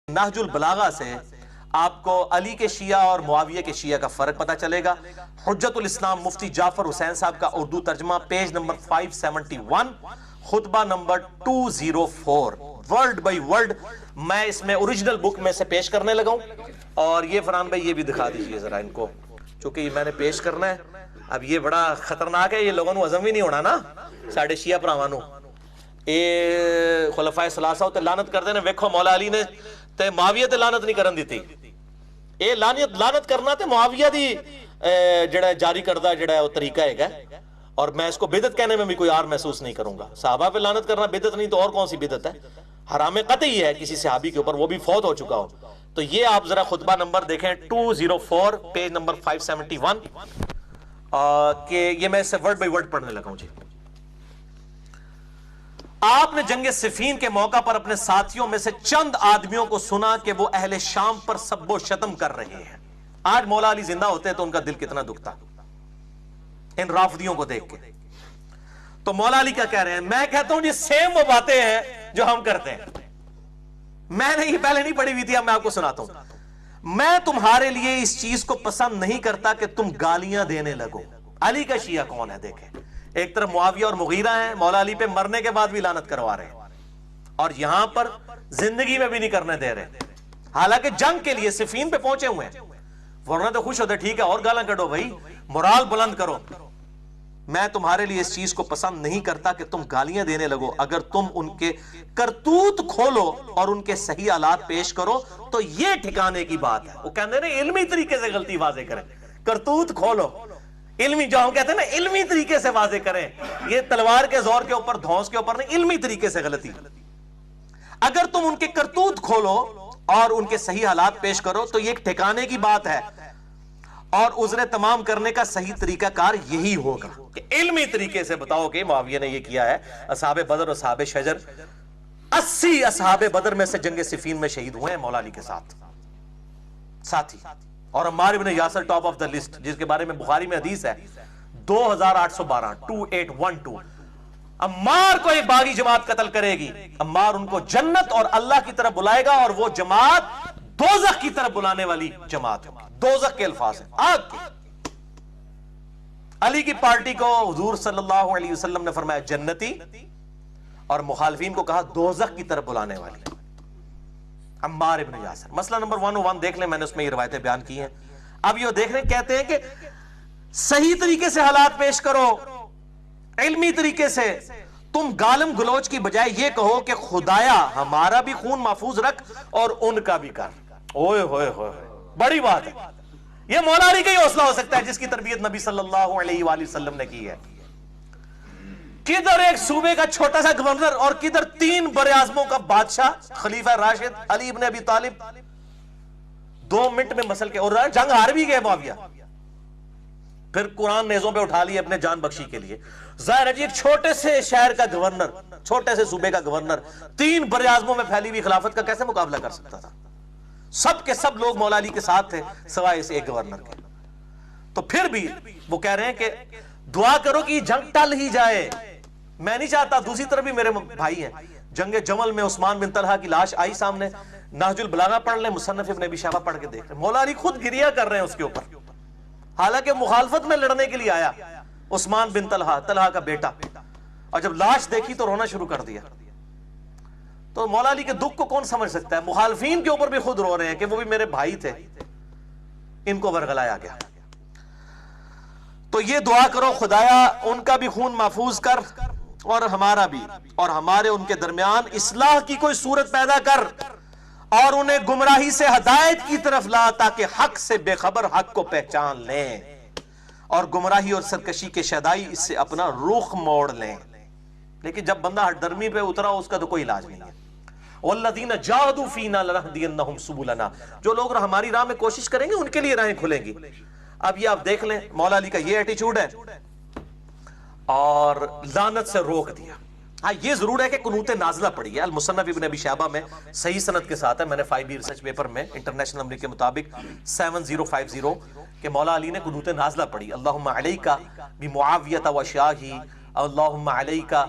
نہج البلاغہ سے آپ کو علی کے شیعہ اور معاویہ کے شیعہ کا فرق پتا چلے گا۔ حجت الاسلام مفتی جعفر حسین صاحب کا اردو ترجمہ پیج نمبر 571 خطبہ نمبر 204 ورڈ بائی ورڈ میں اس میں اوریجنل بک میں سے پیش کرنے لگا ہوں۔ اور یہ فرحان بھائی یہ بھی دکھا دیجئے ذرا ان کو، چونکہ یہ میں نے پیش کرنا ہے۔ اب یہ بڑا خطرناک ہے، یہ لوگوں نے عزم بھی نہیں ہونا نا ساڑھے شیعہ پراوانوں اے خلفائے ثلاثہ تے لعنت کر دینے، ویکھو مولا علی نے تے معاویہ تے لعنت نہیں کرن دیتی، اے لعنت کرنا تے معاویہ دی جڑا جاری کردہ جڑا ہے وہ طریقہ ہے، اور میں اس کو بدعت کہنے میں بھی کوئی آر محسوس نہیں کروں گا۔ صحابہ پہ لعنت کرنا بدعت نہیں تو اور کون سی بدعت ہے؟ حرام قطعی ہے کسی صحابی کے اوپر، وہ بھی فوت ہو چکا ہو۔ تو یہ آپ ذرا خطبہ نمبر دیکھیں 204 پیج نمبر 571 کہ یہ میں اس سے ورڈ بائی ورڈ پڑھنے لگا ہوں۔ جی، آپ نے جنگ صفین کے موقع پر اپنے ساتھیوں میں سے چند آدمیوں کو سنا کہ وہ اہل شام پر سب و شتم کر رہے ہیں۔ آج مولا علی زندہ ہوتے تو ان کا دل کتنا دکھتا ان رافضیوں کو دیکھ کے۔ تو مولا علی کیا کہہ رہے ہیں؟ میں کہتا ہوں یہ سیم وہ باتیں ہیں جو ہم کرتے ہیں۔ میں نے یہ پہلے نہیں پڑھی ہوئی تھی، اب میں آپ کو سناتا ہوں۔ میں تمہارے لیے اس چیز کو پسند نہیں کرتا کہ تم گالیاں دینے لگو۔ علی کا شیعہ کون ہے دیکھیں، ایک طرف معاویہ اور مغیرہ ہیں، مولا علی پہ مرنے کے بعد بھی لعنت کروا رہے ہیں، اور یہاں پر زندگی میں بھی نہیں کرنے دے رہے، حالانکہ جنگ کے لیے صفین پہ پہنچے ہوئے ہیں۔ ورنہ تو خوش ہوتے، ٹھیک ہے اور گالاں کڈو بھائی، مورال بلند کرو۔ میں تمہارے لیے اس چیز کو پسند نہیں کرتا کہ تم گالیاں دینے لگو، اگر تم ان کے کرتوت کھولو اور ان کے صحیح آلات پیش کرو تو یہ ٹھکانے کی بات ہے۔ وہ کہتے ہیں نا علمی طریقے سے غلطی واضح کریں، کرتوت کھولو، علمی جو ہم کہتے ہیں نا علمی طریقے سے واضح کریں، یہ تلوار کے زور کے اوپر دھونس کے اوپر نہیں، علمی طریقے سے غلطی۔ اگر تم ان کے کرتوت کھولو اور ان کے صحیح حالات پیش کرو تو یہ ایک ٹھکانے کی بات ہے، اور عذر تمام کرنے کا صحیح طریقہ کار یہی ہوگا کہ علمی طریقے سے بتاؤ کہ معاویہ نے یہ کیا ہے۔ اصحاب بدر اور اصحاب شجر 80 اصحاب بدر میں سے جنگ صفین میں شہید ہوئے ہیں مولا علی کے ساتھی، اور عمار ابن Yasir top of the list, جس کے بارے میں بخاری میں حدیث ہے 2812 عمار کو ایک باغی جماعت قتل کرے گی، عمار ان کو جنت اور اللہ کی طرف بلائے گا، اور وہ جماعت دوزخ کی طرف بلانے والی جماعت ہوگی۔ دوزخ کے الفاظ ہیں، آگ کے۔ علی کی پارٹی کو حضور صلی اللہ علیہ وسلم نے فرمایا جنتی، اور مخالفین کو کہا دوزخ کی طرف بلانے والی۔ عمار ابن یاسر، مسئلہ نمبر 101 دیکھ لیں، میں نے اس میں یہ روایتیں بیان کی ہیں۔ اب یہ دیکھ لیں، کہتے ہیں کہ صحیح طریقے سے حالات پیش کرو، علمی طریقے سے۔ تم گالم گلوچ کی بجائے یہ کہو کہ خدایا ہمارا بھی خون محفوظ رکھ اور ان کا بھی کر۔ اوئے ہوئے ہوئے، بڑی بات ہے۔ یہ مولا علی کا ہی حوصلہ ہو سکتا ہے جس کی تربیت نبی صلی اللہ علیہ وآلہ وسلم نے کی ہے۔ کدھر ایک صوبے کا چھوٹا سا گورنر اور کدھر 3 براعظموں کا بادشاہ خلیفہ راشد علی ابن ابی طالب 2 منٹ میں مسل کے، اور جنگ ہار بھی گئے معاویہ، پھر قرآن نیزوں پہ اٹھا لیے اپنے جان بخشی کے لیے۔ ظاہر ہے جی ایک چھوٹے سے شہر کا گورنر، چھوٹے سے صوبے کا گورنر 3 براعظموں میں پھیلی ہوئی خلافت کا کیسے مقابلہ کر سکتا تھا؟ سب کے سب لوگ مولا علی کے ساتھ تھے سوائے اس ایک گورنر کے۔ تو پھر بھی وہ کہہ رہے ہیں کہ دعا کرو کہ یہ جنگ ٹل ہی جائے، میں نہیں چاہتا۔ دوسری طرف بھی میرے بھائی ہیں، جنگ جمل میں عثمان بن طلحہ کی لاش آئی سامنے، نہج البلاغہ پڑھ لیں، مصنف ابن ابی شیبہ پڑھ کے دیکھ لیں، مولا علی خود گریہ کر رہے ہیں اس کے اوپر، حالانکہ مخالفت میں لڑنے کے لیے آیا عثمان بن طلحہ کا بیٹا، اور جب لاش دیکھی تو رونا شروع کر دیا۔ تو مولا علی کے دکھ کو کون سمجھ سکتا ہے؟ مخالفین کے اوپر بھی خود رو رہے ہیں کہ وہ بھی میرے بھائی تھے، ان کو ورگلایا گیا۔ تو یہ دعا کرو خدایا ان کا بھی خون محفوظ کر اور ہمارا بھی، اور ہمارے ان کے درمیان اصلاح کی کوئی صورت پیدا کر، اور انہیں گمراہی سے ہدایت کی طرف لا تاکہ حق سے بے خبر حق کو پہچان لیں، اور گمراہی اور سرکشی کے شیدائی اس سے اپنا رخ موڑ لیں۔ لیکن جب بندہ ہٹ درمی پہ اترا اس کا تو کوئی علاج نہیں ہے۔ والذین جاہدوا فینا لنہدینہم سبلنا، جو لوگ ہماری راہ میں کوشش کریں گے ان کے لیے راہیں کھلیں گی۔ اب یہ آپ دیکھ لیں مولا علی کا یہ ایٹیچیوڈ ہے، اور لعنت سے روک دیا۔ ہاں یہ ضرور ہے کہ قنوت نازلہ پڑھی ہے، المصنف ابن ابی شیبہ میں صحیح سند کے ساتھ ہے، میں نے 5B ریسرچ پیپر میں انٹرنیشنل نمبر کے مطابق 7050 کہ مولا علی نے قنوت نازلہ پڑھی، اللہم علیکہ بمعاویہ و شیعہ، اللہم علیکہ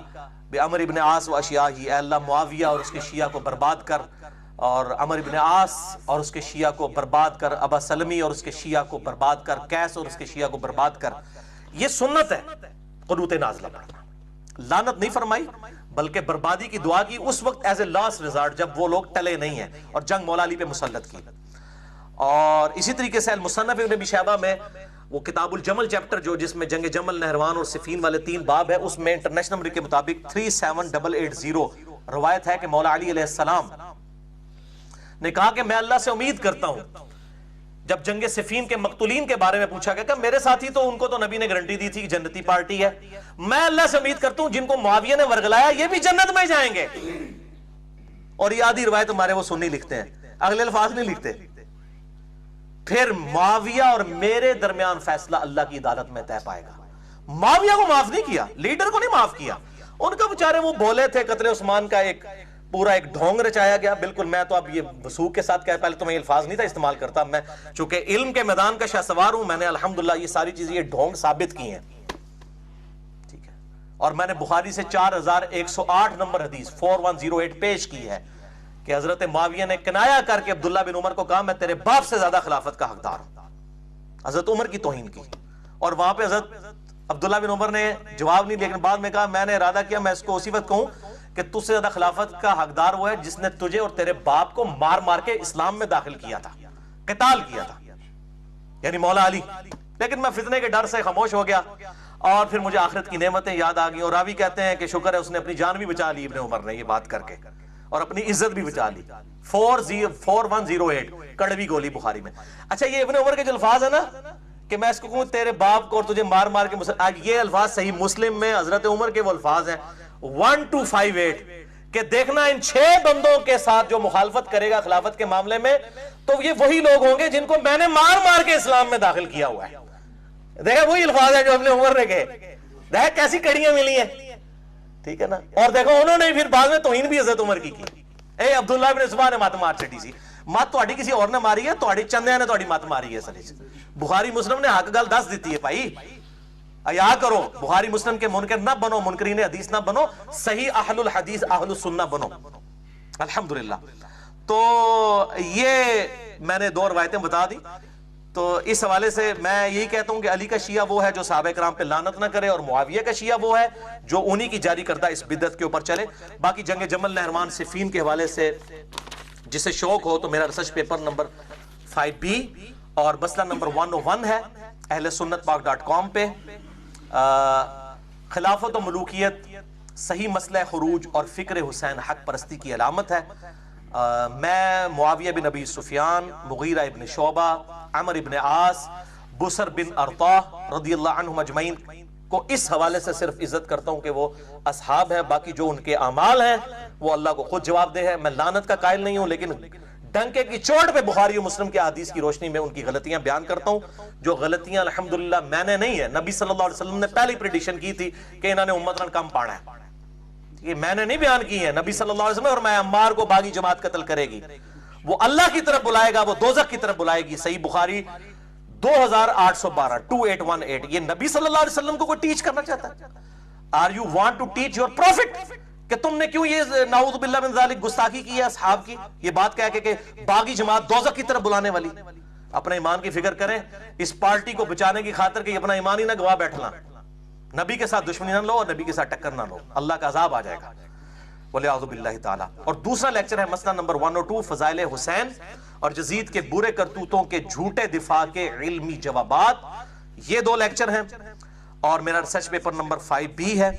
بعمر ابن عاص و اشیاء، اے اللہ معاویہ اور اس کے شیعہ کو برباد کر، اور عمر ابن عاص اور اس کے شیعہ کو برباد کر، ابا سلمی اور اس کے شیعہ کو برباد کر، قیس اور اس کے شیعہ کو برباد کر. یہ سنت ہے قنوت نازلہ پڑھنا. لعنت نہیں فرمائی بلکہ بربادی کی دعا کی اس وقت ایز اے لاسٹ ریزارٹ جب وہ لوگ ٹلے نہیں ہیں اور جنگ مولا علی پہ مسلط کی. اور اسی طریقے سے المصنف ابن ابی شیبہ میں وہ کتاب الجمل چیپٹر جو جس میں جنگ جمل، نہروان اور صفین والے 3 باب ہے، اس میں انٹرنیشنل نمبر کے مطابق 37880 روایت ہے کہ مولا علی علیہ السلام نے کہا کہ میں اللہ سے امید کرتا ہوں. جب جنگ صفین کے مقتولین کے بارے میں پوچھا گیا کہ میرے ساتھی تو ان کو تو نبی نے گارنٹی دی تھی کہ جنتی پارٹی ہے، میں اللہ سے امید کرتا ہوں جن کو معاویہ نے ورگلایا یہ بھی جنت میں جائیں گے. اور یہ آدھی روایت ہمارے وہ سنی لکھتے ہیں، اگلے الفاظ نہیں لکھتے. پھر معاویہ اور میرے درمیان فیصلہ اللہ کی عدالت میں طے پائے گا. معاویہ کو معاف نہیں کیا، لیڈر کو نہیں معاف کیا. ان کا بیچارے وہ بولے تھے، قتل عثمان کا ایک پورا ایک ڈھونگ رچایا گیا. بالکل میں تو اب یہ وثوق کے ساتھ کہا، پہلے تو میں یہ الفاظ نہیں تھا استعمال کرتا، میں چونکہ علم کے میدان کا شاہ سوار ہوں، میں نے الحمدللہ یہ ساری چیزیں یہ ڈھونگ ثابت کی ہیں. ٹھیک ہے، اور میں نے بخاری سے 4108 نمبر حدیث 4108 پیش کی ہے کہ حضرت معاویہ نے کنایا کر کے عبداللہ بن عمر کو کہا میں تیرے باپ سے زیادہ خلافت کا حقدار ہوں. حضرت عمر کی توہین کی، اور وہاں پہ حضرت عبداللہ بن عمر نے جواب نہیں، لیکن بعد میں کہا میں نے ارادہ کیا میں اس کو اسی وقت کہوں کہ تجھ سے زیادہ خلافت کا حقدار وہ ہے جس نے تجھے اور تیرے باپ کو مار مار کے اسلام میں داخل کیا تھا، قتال کیا تھا، یعنی مولا علی. لیکن میں فتنے کے ڈر سے خاموش ہو گیا اور پھر مجھے آخرت کی نعمتیں یاد آ گئی. اور راوی کہتے ہیں کہ شکر ہے اس نے اپنی جان بھی بچا لی ابن عمر نے یہ بات کر کے، اور اپنی عزت بھی بچا لی. 4108 کڑوی گولی بخاری میں. اچھا یہ ابن عمر کے جو الفاظ ہے نا کہ میں اس کو کہوں تیرے باپ کو اور تجھے مار مار کے، یہ الفاظ صحیح مسلم میں حضرت عمر کے وہ الفاظ ہیں 1258 کہ دیکھنا ان 6 بندوں کے ساتھ جو مخالفت کرے گا خلافت کے معاملے میں تو یہ وہی لوگ ہوں گے جن کو میں نے مار مار کے اسلام میں داخل کیا ہوا ہے. دیکھا وہی الفاظ ہے جو ابن عمر نے کہے. دیکھا کیسی کڑیاں ملی ہیں، ٹھیک ہے نا. اور دیکھو انہوں نے پھر بعد میں توہین بھی حضرت عمر کی. اے عبداللہ بن زبان نے مات مار چڑی سی، مات تو کسی اور نے ماری ہے، تو چندے نے تو مات ماری ہے. سلیج بخاری مسلم نے حق گل 10 دیتی ہے بھائی، ایا کرو. بخاری مسلم کے منکر نہ بنو، منکرین حدیث نہ بنو، صحیح اہل الحدیث اہل السنہ بنو. الحمدللہ. تو یہ میں نے 2 روایتیں بتا دی. تو اس حوالے سے میں یہی کہتا ہوں کہ علی کا شیعہ وہ ہے جو صحابہ کرام پہ لعنت نہ کرے، اور معاویہ کا شیعہ وہ ہے جو انہی کی جاری کردہ اس بدعت کے اوپر چلے. باقی جنگ جمل، نہروان، صفین کے حوالے سے جسے شوق ہو تو میرا ریسرچ پیپر نمبر 5B اور مسئلہ نمبر 101 ہے اہل سنت پاک.com پہ. خلافت و ملوکیت صحیح مسئلہ خروج اور فکر حسین حق پرستی کی علامت ہے. میں معاویہ بن ابی سفیان، مغیرہ ابن شعبہ، عمر ابن عاص، بسر بن ارطاح رضی اللہ عنہم اجمعین کو اس حوالے سے صرف عزت کرتا ہوں کہ وہ اصحاب ہیں. باقی جو ان کے اعمال ہیں وہ اللہ کو خود جواب دہ ہے. میں لعنت کا قائل نہیں ہوں، لیکن ڈنکے کی چوٹ پہ بخاری و مسلم کے حدیث کی روشنی میں ان کی غلطیاں بیان کرتا ہوں. جو غلطیاں الحمدللہ میں نے نہیں ہے، نبی صلی اللہ علیہ وسلم نے پہلی پریڈکشن کی تھی کہ انہوں نے امتن کم پانا ہے. یہ میں نے نہیں بیان کی ہے، نبی صلی اللہ علیہ وسلم. اور میں عمار کو باغی جماعت قتل کرے گی، وہ اللہ کی طرف بلائے گا، وہ دوزخ کی طرف بلائے گی. صحیح بخاری 2818 یہ نبی صلی اللہ علیہ وسلم کو کوئی ٹیچ کرنا چاہتا ہے؟ Are you want to teach your prophet کہ تم نے کیوں یہ نعوذ باللہ من ذالک گستاخی کی ہے اصحاب کی؟ یہ بات کہہ کے کہ باغی جماعت دوزخ کی طرف بلانے والی. اپنے ایمان کی فکر کریں اس پارٹی کو بچانے کی خاطر کہ اپنا ایمان ہی نہ گواہ بیٹھنا. نبی کے ساتھ دشمنی نہ لو اور نبی کے ساتھ ٹکر نہ لو، اللہ کا عذاب آ جائے گا. وَلِعَوْذُ بِاللَّهِ تعالیٰ. اور دوسرا لیکچر ہے مسئلہ نمبر 102 فضائل حسین اور یزید کے برے کرتوتوں کے جھوٹے دفاع کے علمی جوابات. یہ 2 لیکچر ہیں اور میرا ریسرچ پیپر نمبر 5B ہے.